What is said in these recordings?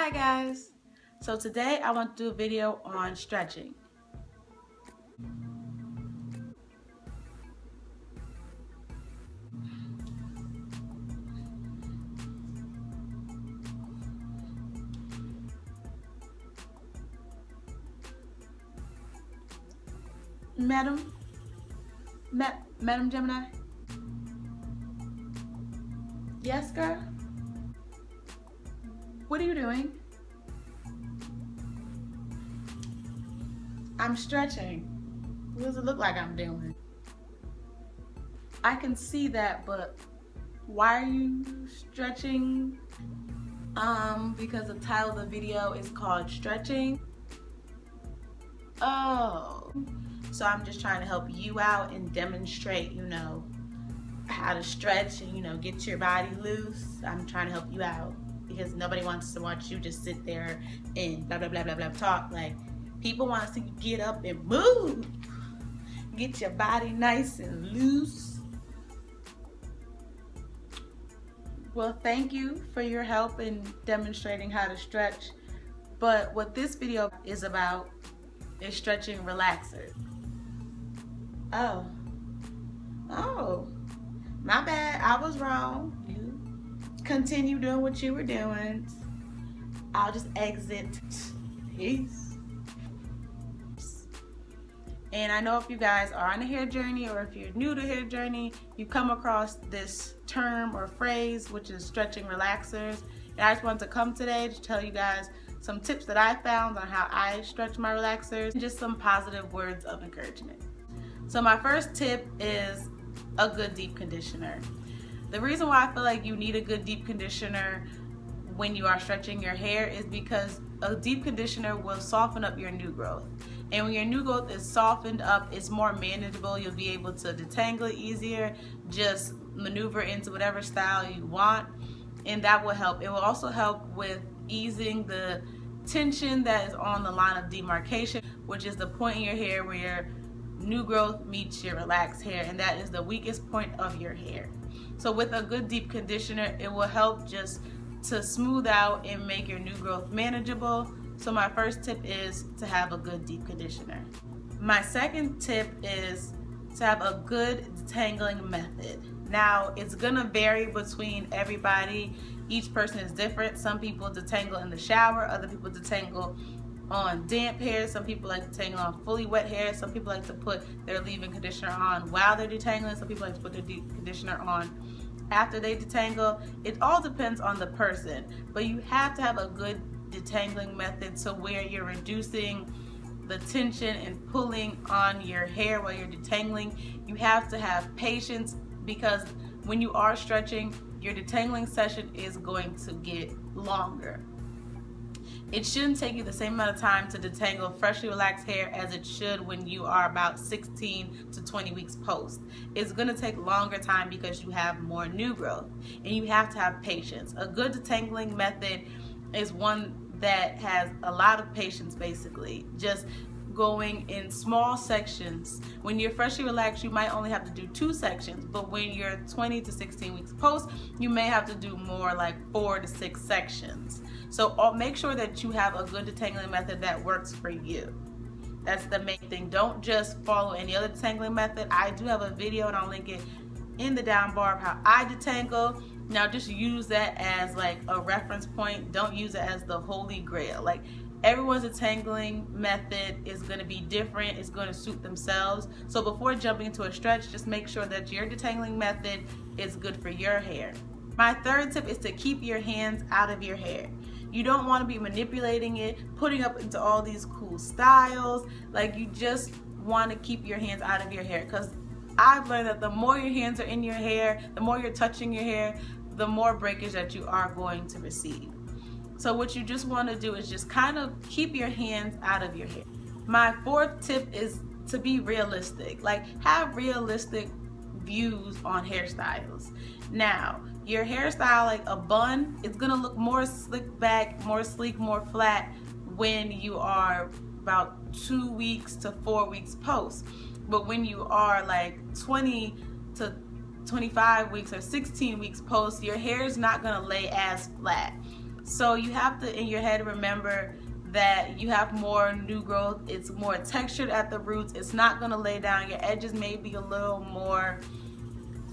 Hi guys, so today I want to do a video on stretching. Madam? Madam Gemini? Yes, girl? What are you doing? I'm stretching. What does it look like I'm doing? I can see that, but why are you stretching? Because the title of the video is called Stretching. Oh, so I'm just trying to help you out and demonstrate, how to stretch and, get your body loose. I'm trying to help you out because nobody wants to watch you just sit there and blah, blah, blah, blah, blah, talk. Like, people want to see you get up and move. Get your body nice and loose. Well, thank you for your help in demonstrating how to stretch. But what this video is about is stretching relaxers. Oh, my bad. I was wrong. You continue doing what you were doing. I'll just exit. Peace. And I know if you guys are on a hair journey or if you're new to hair journey, you come across this term or phrase, which is stretching relaxers. And I just wanted to come today to tell you guys some tips that I found on how I stretch my relaxers and just some positive words of encouragement. So my first tip is a good deep conditioner. The reason why I feel like you need a good deep conditioner when you are stretching your hair is because a deep conditioner will soften up your new growth. And when your new growth is softened up, it's more manageable. You'll be able to detangle it easier, just maneuver into whatever style you want, and that will help. It will also help with easing the tension that is on the line of demarcation, which is the point in your hair where your new growth meets your relaxed hair, and that is the weakest point of your hair. So with a good deep conditioner, it will help just to smooth out and make your new growth manageable. So my first tip is to have a good deep conditioner. My second tip is to have a good detangling method. Now, it's gonna vary between everybody. Each person is different. Some people detangle in the shower, other people detangle on damp hair, some people like to detangle on fully wet hair, some people like to put their leave-in conditioner on while they're detangling, some people like to put their deep conditioner on after they detangle. It all depends on the person, but you have to have a good detangling method so where you're reducing the tension and pulling on your hair while you're detangling. You have to have patience because when you are stretching, your detangling session is going to get longer. It shouldn't take you the same amount of time to detangle freshly relaxed hair as it should when you are about 16 to 20 weeks post. It's going to take longer time because you have more new growth and you have to have patience. A good detangling method is one that has a lot of patience, basically. Just going in small sections. When you're freshly relaxed, you might only have to do 2 sections, but when you're 20 to 16 weeks post, you may have to do more, like 4 to 6 sections. So make sure that you have a good detangling method that works for you. That's the main thing. Don't just follow any other detangling method. I do have a video and I'll link it in the down bar of how I detangle. Now just use that as like a reference point. Don't use it as the holy grail. Like, everyone's detangling method is going to be different. It's going to suit themselves. So before jumping into a stretch, just make sure that your detangling method is good for your hair. My third tip is to keep your hands out of your hair. You don't want to be manipulating it, putting up into all these cool styles. Like, you just want to keep your hands out of your hair, because I've learned that the more your hands are in your hair, the more you're touching your hair, the more breakage that you are going to receive. So what you just want to do is just kind of keep your hands out of your hair. My fourth tip is to be realistic. Like, have realistic views on hairstyles. Now, your hairstyle, like a bun, it's gonna look more slick back, more sleek, more flat when you are about 2 weeks to 4 weeks post. But when you are like 20 to 25 weeks or 16 weeks post, your hair is not gonna lay as flat. So you have to, in your head, remember that you have more new growth. It's more textured at the roots. It's not gonna lay down. Your edges may be a little more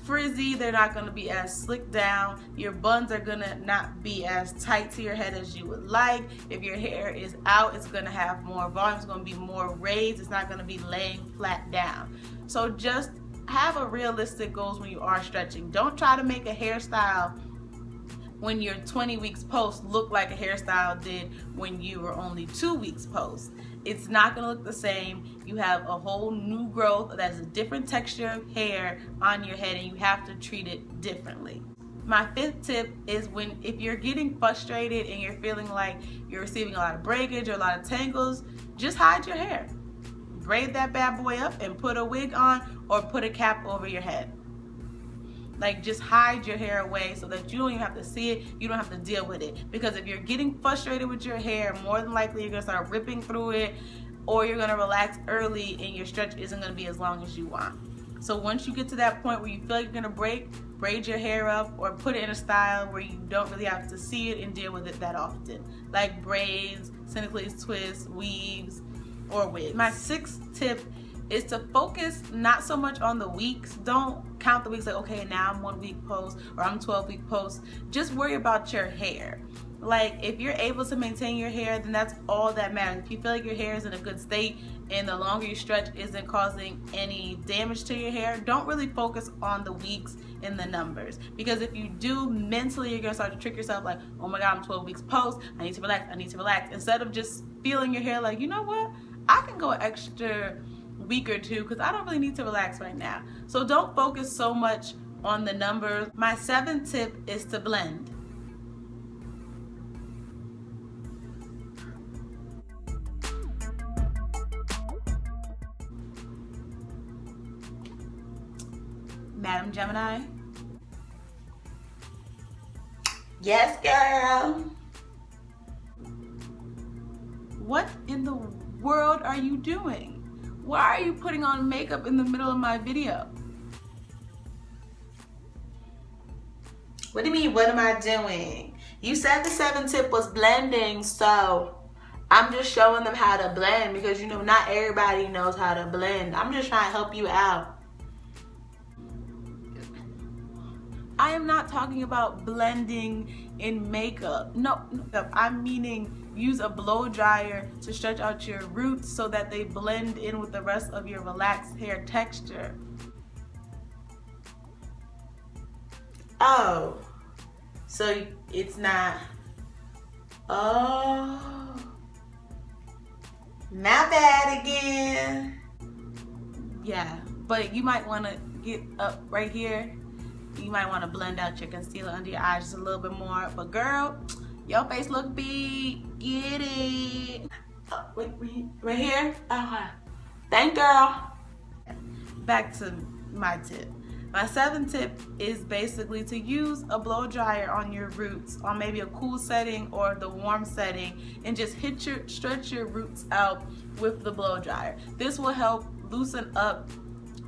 frizzy. They're not gonna be as slicked down. Your buns are gonna not be as tight to your head as you would like. If your hair is out, it's gonna have more volume. It's gonna be more raised. It's not gonna be laying flat down. So just have a realistic goals when you are stretching. Don't try to make a hairstyle when you're 20 weeks post look like a hairstyle did when you were only 2 weeks post. It's not gonna look the same. You have a whole new growth that's a different texture of hair on your head, and you have to treat it differently. My 5th tip is if you're getting frustrated and you're feeling like you're receiving a lot of breakage or a lot of tangles, just hide your hair. Braid that bad boy up and put a wig on or put a cap over your head. Like, just hide your hair away so that you don't even have to see it, you don't have to deal with it. Because if you're getting frustrated with your hair, more than likely you're gonna start ripping through it, or you're gonna relax early and your stretch isn't gonna be as long as you want. So once you get to that point where you feel like you're gonna break, braid your hair up or put it in a style where you don't really have to see it and deal with it that often. Like braids, synclates, twists, weaves, or wigs. My 6th tip is to focus not so much on the weeks. Don't count the weeks like, okay, now I'm 1 week post or I'm 12 week post. Just worry about your hair. Like, if you're able to maintain your hair, then that's all that matters. If you feel like your hair is in a good state and the longer you stretch isn't causing any damage to your hair, don't really focus on the weeks and the numbers. Because if you do, mentally you're gonna start to trick yourself like, oh my God, I'm 12 weeks post, I need to relax, I need to relax. Instead of just feeling your hair like, you know what, I can go an extra week or 2 because I don't really need to relax right now. So don't focus so much on the numbers. My 7th tip is to blend. Madam Gemini? Yes, girl. What in the world are you doing? Why are you putting on makeup in the middle of my video? What do you mean, what am I doing? You said the 7th tip was blending, so I'm just showing them how to blend because, you know, not everybody knows how to blend. I'm just trying to help you out. I am not talking about blending in makeup. No, I'm meaning use a blow dryer to stretch out your roots so that they blend in with the rest of your relaxed hair texture. Oh, so it's not, oh, my bad again. Yeah, but you might want to get up right here. You might want to blend out your concealer under your eyes just a little bit more. But girl, your face look big. Get it. Oh, wait, right here? Thank girl. Back to my tip. My 7th tip is basically to use a blow dryer on your roots on maybe a cool setting or the warm setting, and just stretch your roots out with the blow dryer. This will help loosen up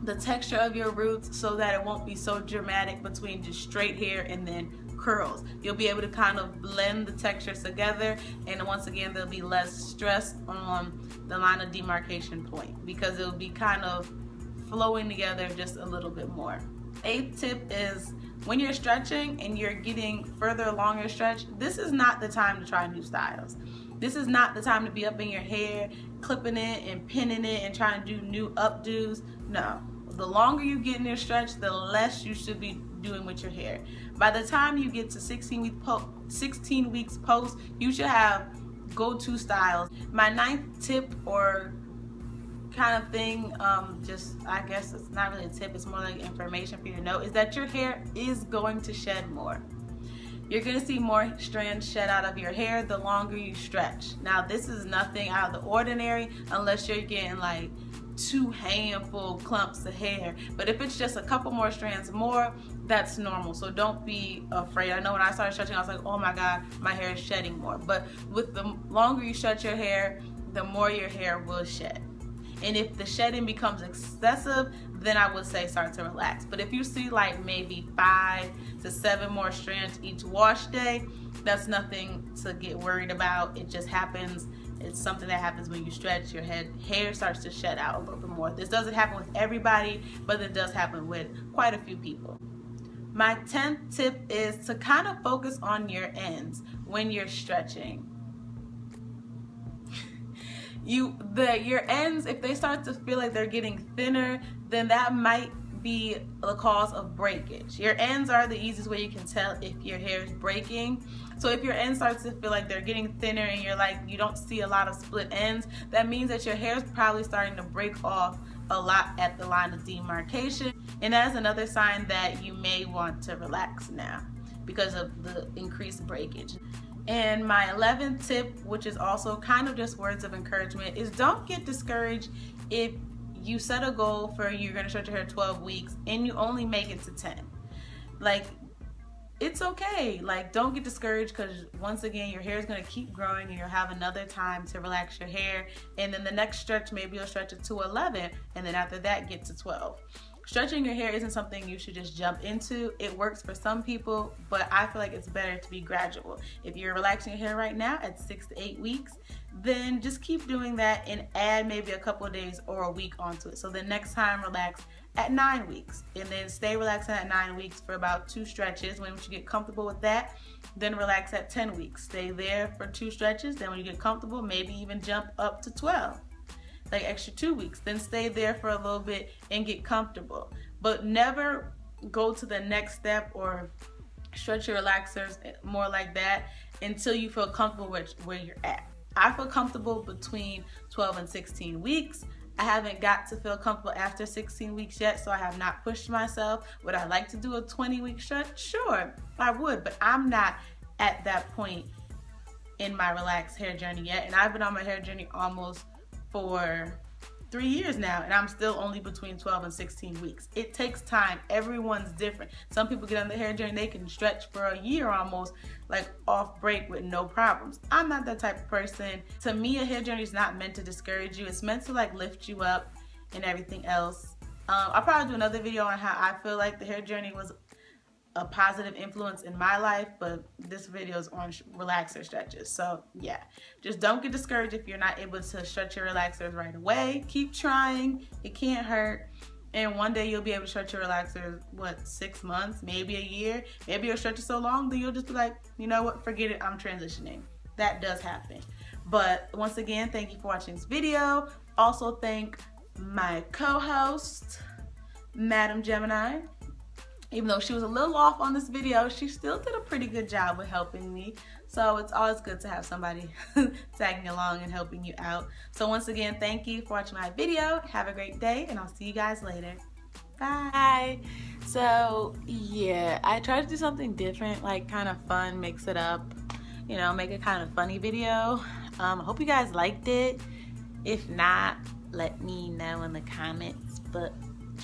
the texture of your roots so that it won't be so dramatic between just straight hair and then curls. You'll be able to kind of blend the textures together, and once again there'll be less stress on the line of demarcation point because it'll be kind of flowing together just a little bit more. 8th tip is when you're stretching and you're getting further along your stretch, this is not the time to try new styles. This is not the time to be up in your hair, clipping it and pinning it and trying to do new updos. No. The longer you get in your stretch, the less you should be doing with your hair. By the time you get to 16 weeks post, you should have go-to styles. My 9th tip or kind of thing, I guess it's not really a tip, it's more like information for you to know, is that your hair is going to shed more. You're going to see more strands shed out of your hair the longer you stretch. Now, this is nothing out of the ordinary unless you're getting like 2 handful clumps of hair, but if it's just a couple more strands more, that's normal. So don't be afraid. I know when I started stretching I was like, oh my God, my hair is shedding more, but with the longer you stretch your hair, the more your hair will shed. And if the shedding becomes excessive, then I would say start to relax. But if you see like maybe 5 to 7 more strands each wash day, that's nothing to get worried about. It just happens. It's something that happens when you stretch your hair starts to shed out a little bit more. This doesn't happen with everybody, but it does happen with quite a few people. My 10th tip is to kind of focus on your ends when you're stretching. Your ends, if they start to feel like they're getting thinner, then that might be the cause of breakage. Your ends are the easiest way you can tell if your hair is breaking. So if your ends starts to feel like they're getting thinner and you're like, you don't see a lot of split ends, that means that your hair is probably starting to break off a lot at the line of demarcation. And that is another sign that you may want to relax now because of the increased breakage. And my 11th tip, which is also kind of just words of encouragement, is don't get discouraged if you set a goal for you're going to stretch your hair 12 weeks and you only make it to 10. Like, it's okay. Like, don't get discouraged, because once again, your hair is going to keep growing and you'll have another time to relax your hair. And then the next stretch, maybe you'll stretch it to 11, and then after that, get to 12. Stretching your hair isn't something you should just jump into. It works for some people, but I feel like it's better to be gradual. If you're relaxing your hair right now at 6 to 8 weeks, then just keep doing that and add maybe a couple of days or a week onto it. So the next time, relax at 9 weeks, and then stay relaxing at 9 weeks for about 2 stretches. When you get comfortable with that, then relax at 10 weeks. Stay there for 2 stretches. Then when you get comfortable, maybe even jump up to 12. Like extra 2 weeks, then stay there for a little bit and get comfortable. But never go to the next step or stretch your relaxers more like that until you feel comfortable with where you're at. I feel comfortable between 12 and 16 weeks. I haven't got to feel comfortable after 16 weeks yet, so I have not pushed myself. Would I like to do a 20-week stretch? Sure, I would, but I'm not at that point in my relaxed hair journey yet, and I've been on my hair journey almost for 3 years now, and I'm still only between 12 and 16 weeks. It takes time. Everyone's different. Some people get on the hair journey, they can stretch for a year almost, like off break with no problems. I'm not that type of person. To me, a hair journey is not meant to discourage you. It's meant to like lift you up and everything else. I'll probably do another video on how I feel like the hair journey was a positive influence in my life, but this video is on relaxer stretches. So yeah, just don't get discouraged if you're not able to stretch your relaxers right away. Keep trying. It can't hurt. And one day you'll be able to stretch your relaxers, what, 6 months, maybe a year. Maybe you'll stretch it so long that you'll just be like, you know what, forget it, I'm transitioning. That does happen. But once again, thank you for watching this video. Also thank my co-host, Madam Gemini. Even though she was a little off on this video, she still did a pretty good job with helping me. So it's always good to have somebody tagging along and helping you out. So once again, thank you for watching my video. Have a great day, and I'll see you guys later. Bye. So yeah, I tried to do something different, like kind of fun, mix it up, you know, make a kind of funny video. I hope you guys liked it. If not, let me know in the comments, but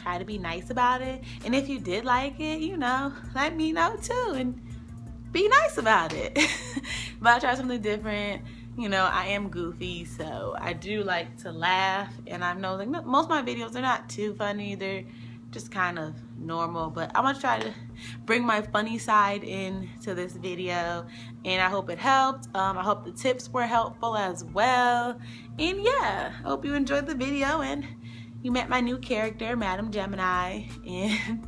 try to be nice about it. And if you did like it, you know, let me know too and be nice about it. But I tried something different. You know, I am goofy, so I do like to laugh, and I know like most of my videos are not too funny, they're just kind of normal, but I'm gonna try to bring my funny side into this video, and I hope it helped. I hope the tips were helpful as well, and yeah, I hope you enjoyed the video and you met my new character, Madam Gemini, and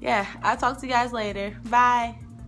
yeah, I'll talk to you guys later. Bye.